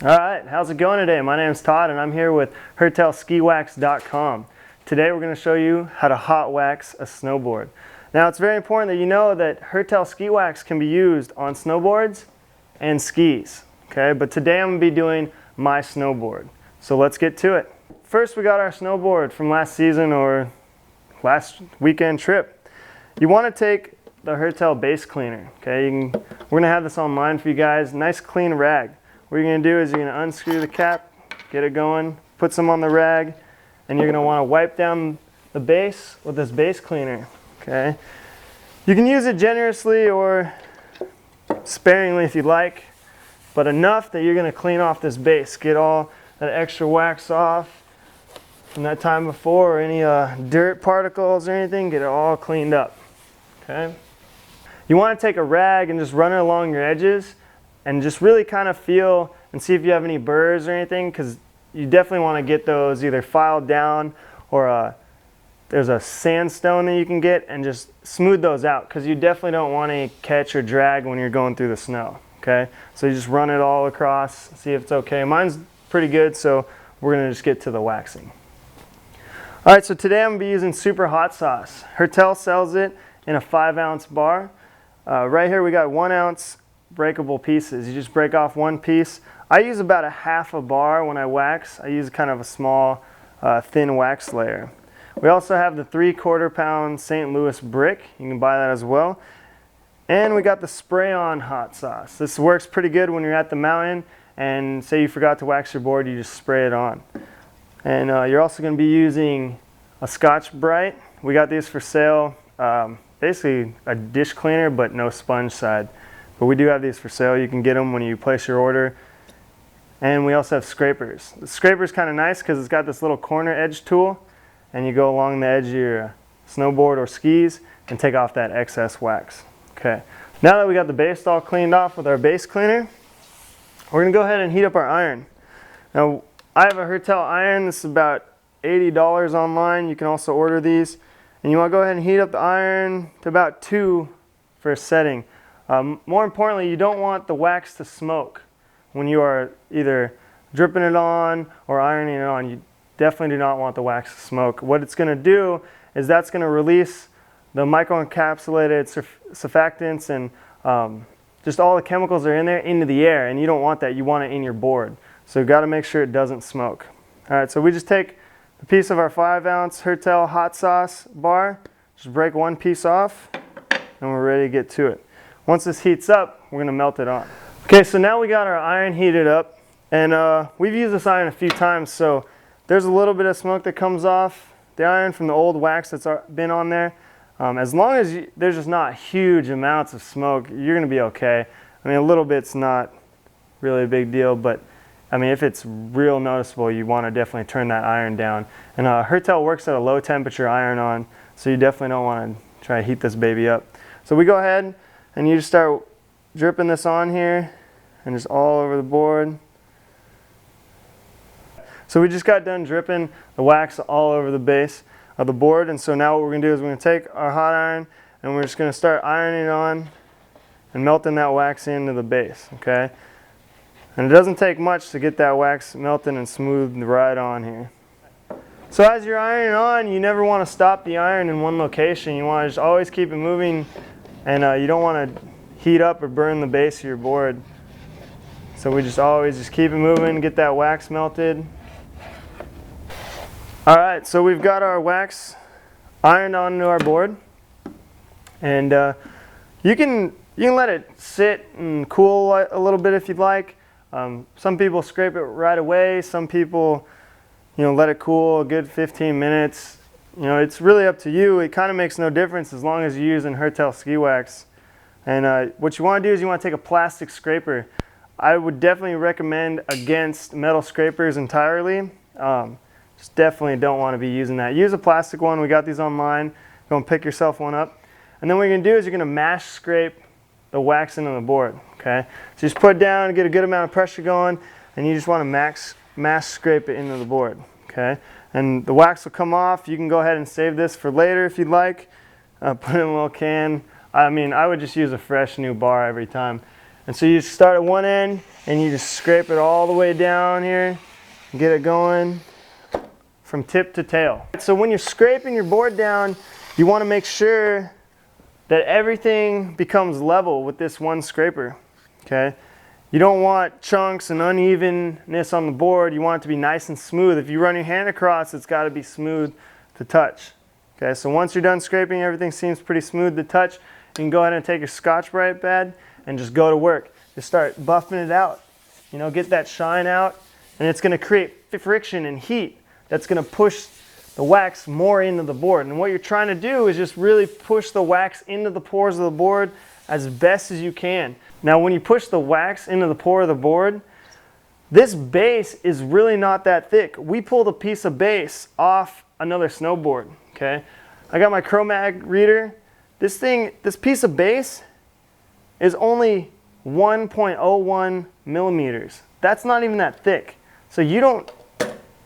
Alright, how's it going today? My name is Todd and I'm here with HertelSkiWax.com. Today we're going to show you how to hot wax a snowboard. Now it's very important that you know that Hertel Ski Wax can be used on snowboards and skis. Okay, but today I'm going to be doing my snowboard. So let's get to it. First we got our snowboard from last season or last weekend trip. You want to take the Hertel base cleaner. Okay, we're going to have this online for you guys. Nice clean rag. What you're going to do is you're going to unscrew the cap, get it going, put some on the rag, and you're going to want to wipe down the base with this base cleaner. Okay, you can use it generously or sparingly if you like, but enough that you're going to clean off this base, get all that extra wax off from that time before, or any dirt particles or anything, get it all cleaned up. Okay, you want to take a rag and just run it along your edges and just really kind of feel and see if you have any burrs or anything, because you definitely want to get those either filed down or there's a sandstone that you can get, and just smooth those out, because you definitely don't want any catch or drag when you're going through the snow. Okay, so you just run it all across, see if it's okay. Mine's pretty good, so we're going to just get to the waxing. Alright, so today I'm going to be using super hot sauce. Hertel sells it in a 5-ounce bar. Right here we got 1 ounce breakable pieces. You just break off one piece. I use about a half a bar when I wax. I use kind of a small thin wax layer. We also have the 3/4 pound St. Louis brick. You can buy that as well. And we got the spray-on hot sauce. This works pretty good when you're at the mountain and say you forgot to wax your board, you just spray it on. And you're also going to be using a Scotch Brite. We got these for sale. Basically a dish cleaner but no sponge side. But we do have these for sale. You can get them when you place your order. And we also have scrapers. The scraper is kind of nice because it's got this little corner edge tool, and you go along the edge of your snowboard or skis and take off that excess wax. Okay, now that we got the base all cleaned off with our base cleaner, we're going to go ahead and heat up our iron. Now I have a Hertel iron. This is about $80 online. You can also order these. And you want to go ahead and heat up the iron to about 2 for a setting. More importantly, you don't want the wax to smoke when you are either dripping it on or ironing it on. You definitely do not want the wax to smoke. What it's going to do is that's going to release the microencapsulated surfactants and just all the chemicals that are in there into the air, and you don't want that. You want it in your board. So you've got to make sure it doesn't smoke. Alright, so we just take a piece of our 5-ounce Hertel hot sauce bar, just break one piece off, and we're ready to get to it. Once this heats up, we're going to melt it on. Okay, so now we got our iron heated up, and we've used this iron a few times, so there's a little bit of smoke that comes off the iron from the old wax that's been on there. As long as there's just not huge amounts of smoke, you're going to be okay. I mean, a little bit's not really a big deal, but I mean, if it's real noticeable, you want to definitely turn that iron down. And Hertel works at a low temperature iron on, so you definitely don't want to try to heat this baby up. So we go ahead and you just start dripping this on here and just all over the board. So we just got done dripping the wax all over the base of the board, and so now what we're going to do is we're going to take our hot iron and we're just going to start ironing it on and melting that wax into the base. Okay, and it doesn't take much to get that wax melted and smoothed right on here. So as you're ironing on, you never want to stop the iron in one location. You want to just always keep it moving, and you don't want to heat up or burn the base of your board. So we just always just keep it moving, get that wax melted. Alright, so we've got our wax ironed onto our board, and you can let it sit and cool a little bit if you'd like. Some people scrape it right away. Some people, let it cool a good 15 minutes. It's really up to you. It kind of makes no difference as long as you're using Hertel Ski Wax. And what you want to do is you want to take a plastic scraper. I would definitely recommend against metal scrapers entirely. Just definitely don't want to be using that. Use a plastic one. We got these online. Go and pick yourself one up. And then what you're going to do is you're going to mash scrape the wax into the board. Okay, so just put it down, get a good amount of pressure going, and you just want to mash scrape it into the board. Okay, and the wax will come off. You can go ahead and save this for later if you'd like. Put it in a little can. I mean, I would just use a fresh new bar every time. And so you start at one end and you just scrape it all the way down here, get it going from tip to tail. So when you're scraping your board down, you want to make sure that everything becomes level with this one scraper, okay? You don't want chunks and unevenness on the board. You want it to be nice and smooth. If you run your hand across, it's got to be smooth to touch. Okay, so once you're done scraping, everything seems pretty smooth to touch. You can go ahead and take your Scotch-Brite pad and just go to work. Just start buffing it out. You know, get that shine out, and it's going to create friction and heat. That's going to push the wax more into the board. And what you're trying to do is just really push the wax into the pores of the board as best as you can. Now, when you push the wax into the pore of the board, this base is really not that thick. We pulled a piece of base off another snowboard, okay? I got my Chromag reader. This piece of base is only 1.01 millimeters. That's not even that thick. So you don't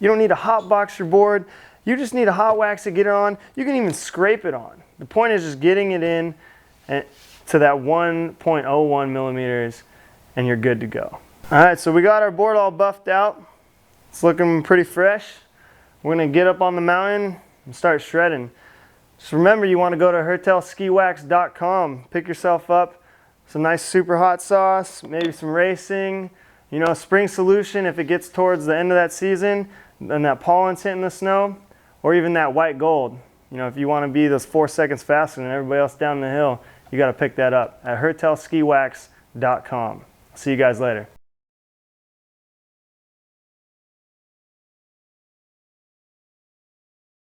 need to hot box your board. You just need a hot wax to get it on. You can even scrape it on. The point is just getting it in to that 1.01 millimeters and you're good to go. All right, so we got our board all buffed out. It's looking pretty fresh. We're gonna get up on the mountain and start shredding. Just remember, you wanna go to hertelskiwax.com, pick yourself up some nice super hot sauce, maybe some racing, you know, spring solution if it gets towards the end of that season and that pollen's hitting the snow, or even that white gold. You know, if you wanna be those 4 seconds faster than everybody else down the hill, you got to pick that up at hertelskiwax.com. See you guys later.